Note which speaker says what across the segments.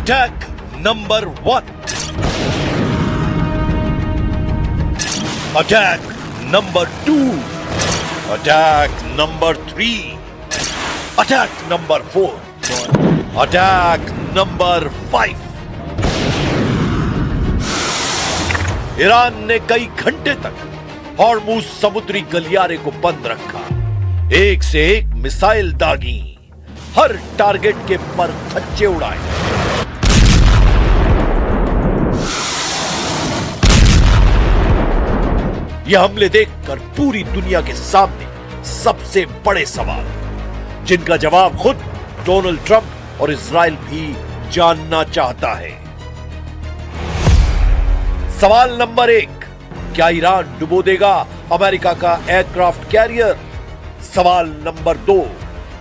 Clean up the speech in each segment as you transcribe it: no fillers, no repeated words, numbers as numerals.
Speaker 1: Attack number 1, attack number 2, attack number 3, attack number 4, attack number 5। Iran ने कई घंटे तक हॉर्मुज समुद्री गलियारे को बंद रखा, एक से एक मिसाइल दागी, हर टारगेट के पर खच्चे उड़ाए। यह हमले देखकर पूरी दुनिया के सामने सबसे बड़े सवाल, जिनका जवाब खुद डोनाल्ड ट्रंप और इजराइल भी जानना चाहता है। सवाल नंबर 1, क्या ईरान डुबो देगा अमेरिका का एयरक्राफ्ट कैरियर? सवाल नंबर 2,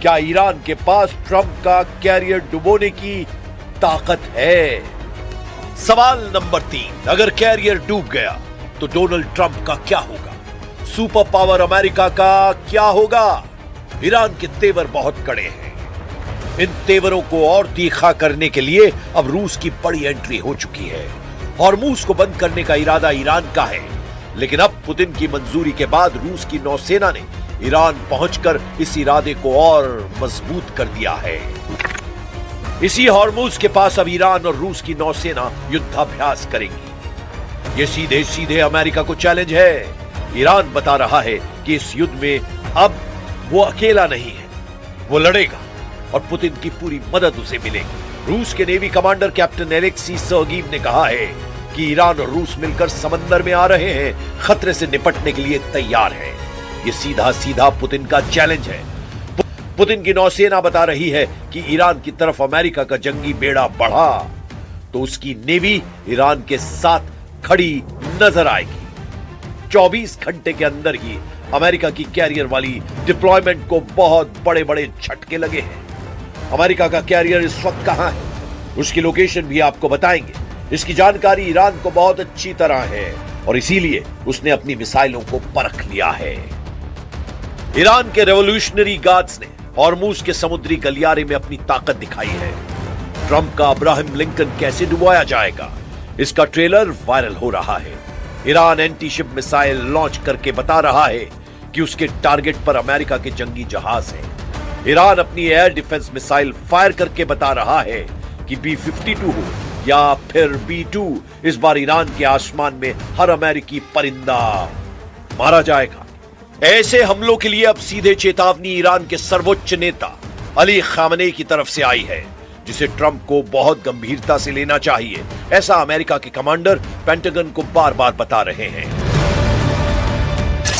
Speaker 1: क्या ईरान के पास ट्रंप का कैरियर डुबोने की ताकत है? सवाल नंबर 3, अगर कैरियर डूब गया तो डोनाल्ड ट्रंप का क्या होगा? सुपर पावर अमेरिका का क्या होगा? ईरान के तेवर बहुत कड़े हैं। इन तेवरों को और तीखा करने के लिए अब रूस की बड़ी एंट्री हो चुकी है। हॉर्मुज को बंद करने का इरादा ईरान का है, लेकिन अब पुतिन की मंजूरी के बाद रूस की नौसेना ने ईरान पहुंचकर इस इरादे को और मजबूत कर दिया है। इसी हॉर्मुज के पास अब ईरान और रूस की नौसेना युद्धाभ्यास करेंगी। ये सीधे सीधे अमेरिका को चैलेंज है। ईरान बता रहा है कि इस युद्ध में अब वो अकेला नहीं है, वो लड़ेगा और पुतिन की पूरी मदद उसे मिलेगी। रूस के नेवी कमांडर कैप्टन एलेक्सी सर्गीव ने कहा है कि ईरान और रूस मिलकर समंदर में आ रहे हैं, खतरे से निपटने के लिए तैयार हैं। ये सीधा सीधा पुतिन का चैलेंज है। पुतिन की नौसेना बता रही है कि ईरान की तरफ अमेरिका का जंगी बेड़ा बढ़ा तो उसकी नेवी ईरान के साथ खड़ी नजर आएगी। 24 घंटे के अंदर ही अमेरिका की कैरियर वाली डिप्लॉयमेंट को बहुत बड़े बड़े झटके लगे हैं। अमेरिका का कैरियर इस वक्त कहां है, उसकी लोकेशन भी आपको बताएंगे। इसकी जानकारी ईरान को बहुत अच्छी तरह है और इसीलिए उसने अपनी मिसाइलों को परख लिया है। ईरान के रेवोल्यूशनरी गार्ड्स ने हॉर्मुज के समुद्री गलियारे में अपनी ताकत दिखाई है। ट्रंप का अब्राहम लिंकन कैसे डुबाया जाएगा, इसका ट्रेलर वायरल हो रहा है। Iran anti ship missile launch करके बता रहा है कि उसके टारगेट पर अमेरिका के जंगी जहाज हैं। ईरान अपनी एयर डिफेंस मिसाइल फायर करके बता रहा है कि B-52 हो या फिर B-2, इस बार ईरान के आसमान में हर अमेरिकी परिंदा मारा जाएगा। ऐसे हमलों के लिए अब सीधे चेतावनी ईरान के सर्वोच्च नेता अली खामनेई की तरफ से आई है, जिसे ट्रंप को बहुत गंभीरता से लेना चाहिए, ऐसा अमेरिका के कमांडर पेंटागन को बार बार बता रहे हैं।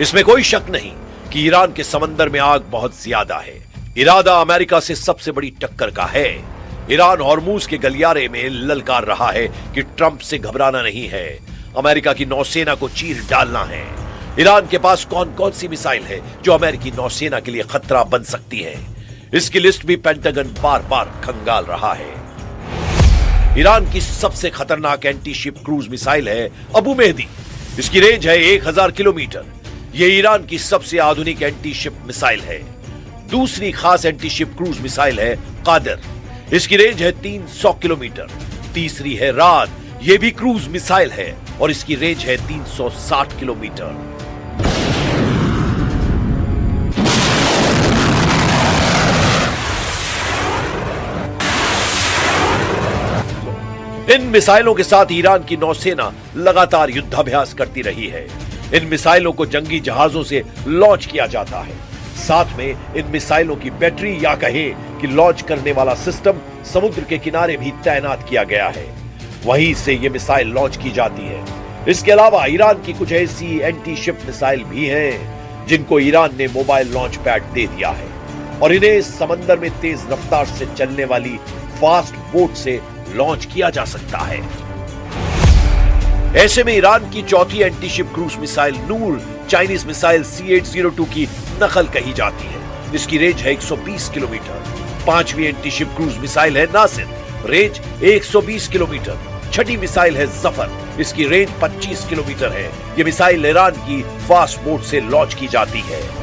Speaker 1: इसमें कोई शक नहीं कि ईरान के समंदर में आग बहुत ज्यादा है। इरादा अमेरिका से सबसे बड़ी टक्कर का है। ईरान हॉर्मुज के गलियारे में ललकार रहा है कि ट्रंप से घबराना नहीं है, अमेरिका की नौसेना को चीर डालना है। ईरान के पास कौन कौन सी मिसाइल है जो अमेरिकी नौसेना के लिए खतरा बन सकती है, इसकी लिस्ट भी पेंटागन बार बार खंगाल रहा है। ईरान की सबसे खतरनाक एंटी शिप क्रूज मिसाइल है अबू मेहदी। इसकी रेंज है 1000 किलोमीटर। यह ईरान की सबसे आधुनिक एंटी शिप मिसाइल है। दूसरी खास एंटी शिप क्रूज मिसाइल है कादर। इसकी रेंज है 300 किलोमीटर। तीसरी है राद, यह भी क्रूज मिसाइल है और इसकी रेंज है 360 किलोमीटर। इन मिसाइलों के साथ ईरान की नौसेना लगातार युद्धाभ्यास करती रही है। इन मिसाइलों को जंगी जहाजों से लॉन्च किया जाता है। साथ में इन मिसाइलों की बैटरी या कहें कि लॉन्च करने वाला सिस्टम समुद्र के किनारे भी तैनात किया गया है, वहीं से ये मिसाइल लॉन्च की जाती है। इसके अलावा ईरान की कुछ ऐसी एंटी शिप मिसाइल भी हैं जिनको ईरान ने मोबाइल लॉन्च पैड दे दिया है और इन्हें समंदर में तेज रफ्तार से चलने वाली फास्ट बोट से लॉन्च किया जा सकता है। ऐसे में ईरान की चौथी एंटी शिप क्रूज मिसाइल नूर चाइनीज मिसाइल C-802 की नकल कही जाती है इसकी रेंज है 120 किलोमीटर। 5वीं एंटी-शिप क्रूज मिसाइल है नासिर, रेंज 120 किलोमीटर। 6ठी मिसाइल है जफर, इसकी रेंज 25 किलोमीटर है। ये मिसाइल ईरान की फास्ट मोड से लॉन्च की जाती है।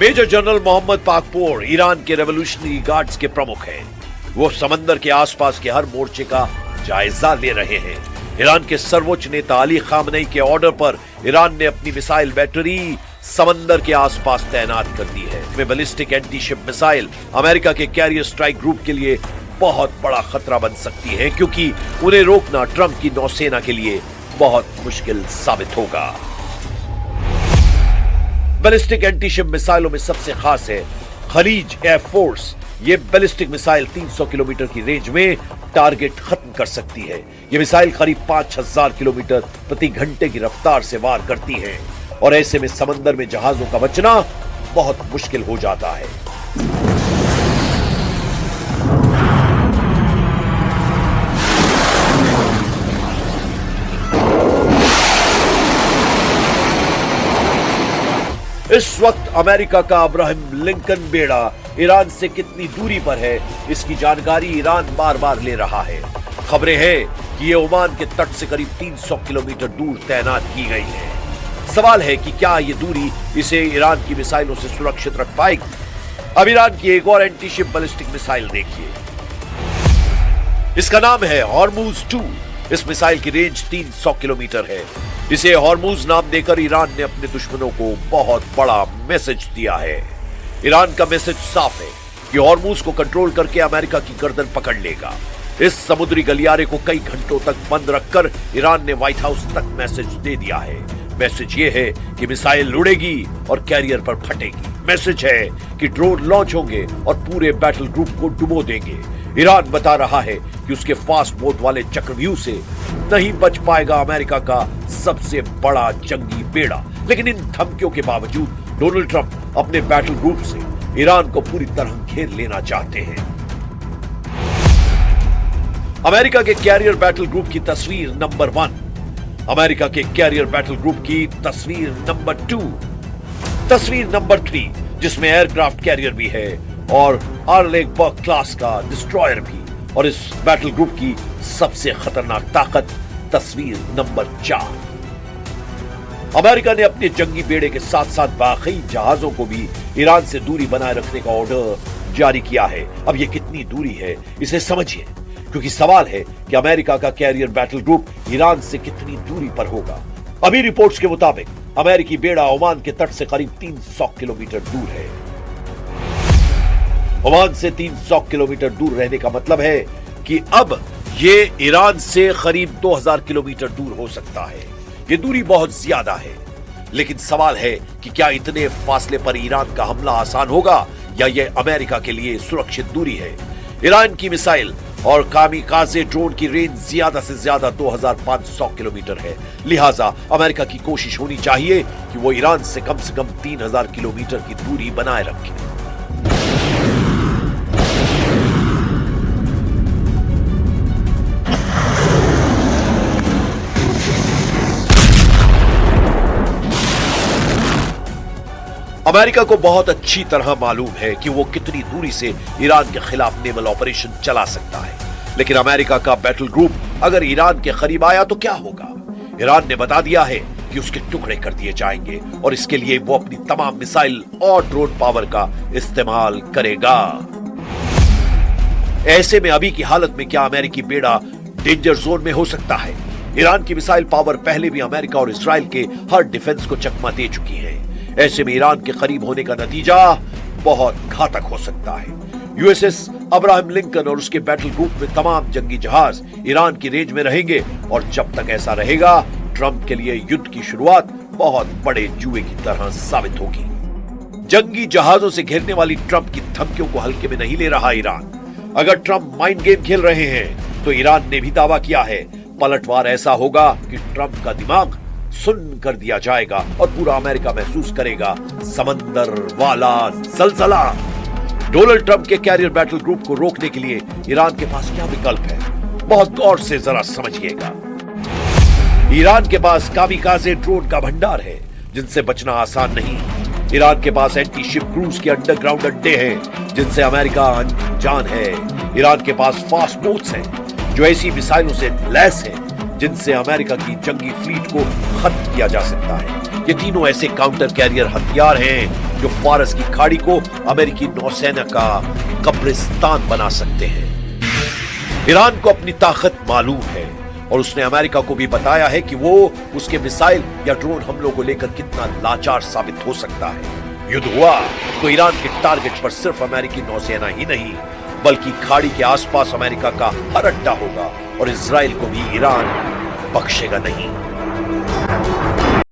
Speaker 1: Major general Mohammad Pakpour Iran के रेवोल्यूशनरी गार्ड्स के प्रमुख हैं। वो समंदर के आसपास के हर मोर्चे का जायजा ले रहे हैं। ईरान के सर्वोच्च नेता अली खामनेई के ऑर्डर पर ईरान ने अपनी मिसाइल बैटरी समंदर के आसपास तैनात कर दी है। वे बैलिस्टिक एंटी-शिप मिसाइल अमेरिका के कैरियर स्ट्राइक ग्रुप के लिए बहुत बड़ा खतरा बन सकती है, क्योंकि उन्हें रोकना ट्रंप की नौसेना के लिए बहुत मुश्किल साबित होगा। बैलिस्टिक एंटी-शिप मिसाइलों में सबसे खास है खलीज एयरफोर्स। ये बैलिस्टिक मिसाइल 300 किलोमीटर की रेंज में टारगेट खत्म कर सकती है। ये मिसाइल करीब 5000 किलोमीटर प्रति घंटे की रफ्तार से वार करती है और ऐसे में समंदर में जहाजों का बचना बहुत मुश्किल हो जाता है। इस वक्त अमेरिका का अब्राहम लिंकन बेड़ा ईरान से कितनी दूरी पर है, इसकी जानकारी ईरान बार बार ले रहा है। खबरें हैं कि ये ओमान के तट से करीब 300 किलोमीटर दूर तैनात की गई है। सवाल है कि क्या ये दूरी इसे ईरान की मिसाइलों से सुरक्षित रख पाएगी। अब ईरान की एक और एंटी-शिप बैलिस्टिक मिसाइल देखिए। इसका नाम है हॉर्मूज 2। इस मिसाइल की रेंज 300 किलोमीटर है। इसे हॉर्मूज नाम देकर ईरान ने अपने दुश्मनों को बहुत बड़ा मैसेज दिया है। ईरान का मैसेज साफ है कि हॉर्मूज को कंट्रोल करके अमेरिका की गर्दन पकड़ लेगा। इस समुद्री गलियारे को कई घंटों तक बंद रखकर ईरान ने व्हाइट हाउस तक मैसेज दे दिया है। मैसेज ये है कि मिसाइल उड़ेगी और कैरियर पर फटेगी। मैसेज है कि ड्रोन लॉन्च होंगे और पूरे बैटल ग्रुप को डुबो देंगे। ईरान बता रहा है कि उसके फास्ट मोड वाले चक्रव्यूह से नहीं बच पाएगा अमेरिका का सबसे बड़ा जंगी बेड़ा। लेकिन इन धमकियों के बावजूद डोनाल्ड ट्रंप अपने बैटल ग्रुप से ईरान को पूरी तरह घेर लेना चाहते हैं। अमेरिका के कैरियर बैटल ग्रुप की तस्वीर नंबर 1, अमेरिका के कैरियर बैटल ग्रुप की तस्वीर नंबर 2, तस्वीर नंबर 3 जिसमें एयरक्राफ्ट कैरियर भी है और आर्लेगबर्ग क्लास का डिस्ट्रॉयर भी, और इस बैटल ग्रुप की सबसे खतरनाक ताकत तस्वीर नंबर 4। अमेरिका ने अपने जंगी बेड़े के साथ साथ बाकी जहाजों को भी ईरान से दूरी बनाए रखने का ऑर्डर जारी किया है। अब ये कितनी दूरी है इसे समझिए, क्योंकि सवाल है कि अमेरिका का कैरियर बैटल ग्रुप ईरान से कितनी दूरी पर होगा। अभी रिपोर्ट्स के मुताबिक अमेरिकी बेड़ा ओमान के तट से करीब 300 किलोमीटर दूर है। ओमान से 300 किलोमीटर दूर रहने का मतलब है कि अब ये ईरान से करीब 2000 किलोमीटर दूर हो सकता है। ये दूरी बहुत ज्यादा है, लेकिन सवाल है कि क्या इतने फासले पर ईरान का हमला आसान होगा या ये अमेरिका के लिए सुरक्षित दूरी है। ईरान की मिसाइल और कामिकाज़े ड्रोन की रेंज ज्यादा से ज्यादा 2500 किलोमीटर है। लिहाजा अमेरिका की कोशिश होनी चाहिए कि वो ईरान से कम 3000 किलोमीटर की दूरी बनाए रखे। अमेरिका को बहुत अच्छी तरह मालूम है कि वो कितनी दूरी से ईरान के खिलाफ नेवल ऑपरेशन चला सकता है। लेकिन अमेरिका का बैटल ग्रुप अगर ईरान के करीब आया तो क्या होगा। ईरान ने बता दिया है कि उसके टुकड़े कर दिए जाएंगे और इसके लिए वो अपनी तमाम मिसाइल और ड्रोन पावर का इस्तेमाल करेगा। ऐसे में अभी की हालत में क्या अमेरिकी बेड़ा डेंजर जोन में हो सकता है। ईरान की मिसाइल पावर पहले भी अमेरिका और इजराइल के हर डिफेंस को चकमा दे चुकी है। ऐसे में ईरान के करीब होने का नतीजा बहुत घातक हो सकता है। यूएसएस अब्राहम लिंकन और उसके बैटल ग्रुप में तमाम जंगी जहाज ईरान की रेंज में रहेंगे और जब तक ऐसा रहेगा ट्रंप के लिए युद्ध की शुरुआत बहुत बड़े जुए की तरह साबित होगी। जंगी जहाजों से घेरने वाली ट्रंप की धमकियों को हल्के में नहीं ले रहा ईरान। अगर ट्रंप माइंड गेम खेल रहे हैं तो ईरान ने भी दावा किया है पलटवार ऐसा होगा कि ट्रंप का दिमाग सुन्न कर दिया जाएगा और पूरा अमेरिका महसूस करेगा समंदर वाला जलजला। डोनाल्ड ट्रंप के कैरियर बैटल ग्रुप को रोकने के लिए ईरान के पास क्या विकल्प है? बहुत गौर से जरा समझिएगा। ईरान के पास कामिकाज़े ड्रोन का भंडार है जिनसे बचना आसान नहीं। ईरान के पास एंटी शिप क्रूज के अंडरग्राउंड अड्डे हैं जिनसे अमेरिका अनजान है। ईरान के पास फास्ट बोट्स हैं जो ऐसी मिसाइलों से लैस हैं जिनसे अमेरिका की जंगी फ्लीट को खत्म किया जा सकता है। ये तीनों ऐसे काउंटर कैरियर हथियार हैं जो फारस की खाड़ी को अमेरिकी नौसेना का कब्रिस्तान बना सकते हैं। ईरान को अपनी ताकत मालूम है और उसने अमेरिका को भी बताया है कि वो उसके मिसाइल या ड्रोन हमलों को लेकर कितना लाचार साबित हो सकता है। युद्ध हुआ तो ईरान के टारगेट पर सिर्फ अमेरिकी नौसेना ही नहीं बल्कि खाड़ी के आसपास अमेरिका का हर अड्डा होगा और इजराइल को भी ईरान बख्शेगा नहीं।